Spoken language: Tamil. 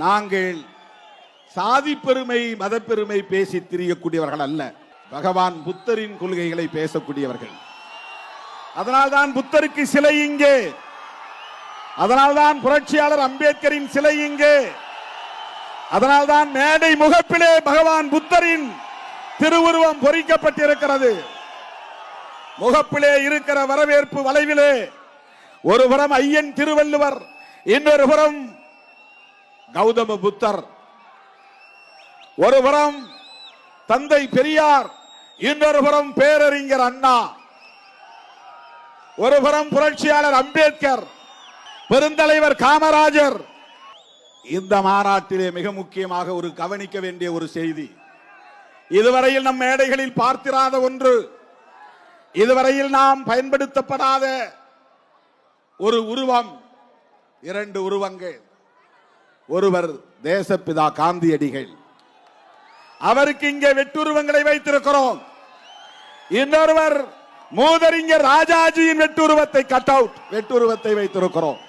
நாங்கள் சாதி பெருமை மத பெருமை பேசி திரியக்கூடியவர்கள் அல்ல, பகவான் புத்தரின் கொள்கைகளை பேசக்கூடியவர்கள். அதனால்தான் புத்தருக்கு சிலை இங்கே, அதனால்தான் புரட்சியாளர் அம்பேத்கரின் சிலை இங்கே, அதனால்தான் மேடை முகப்பிலே பகவான் புத்தரின் திருவுருவம் பொறிக்கப்பட்டிருக்கிறது. முகப்பிலே இருக்கிற வரவேற்பு வளைவிலே ஒருபுறம் ஐயன் திருவள்ளுவர், இன்னொரு புறம் கௌதம புத்தர், ஒருபுறம் தந்தை பெரியார், இன்னொரு புறம் பேரறிஞர் அண்ணா, ஒருபுறம் புரட்சியாளர் அம்பேத்கர், பெருந்தலைவர் காமராஜர். இந்த மாநாட்டிலே மிக முக்கியமாக ஒரு கவனிக்க வேண்டிய ஒரு செய்தி, இதுவரையில் நம் மேடைகளில் பார்த்திராத ஒன்று, இதுவரையில் நாம் பயன்படுத்தப்படாத ஒரு உருவம், இரண்டு உருவங்கள். ஒருவர் தேசப்பிதா காந்தியடிகள், அவருக்கு இங்கே வெட்டுருவங்களை வைத்திருக்கிறோம். இன்னொருவர் மூதறிஞர் ராஜாஜியின் வெட்டுருவத்தை கட் அவுட் வெட்டுருவத்தை வைத்திருக்கிறோம்.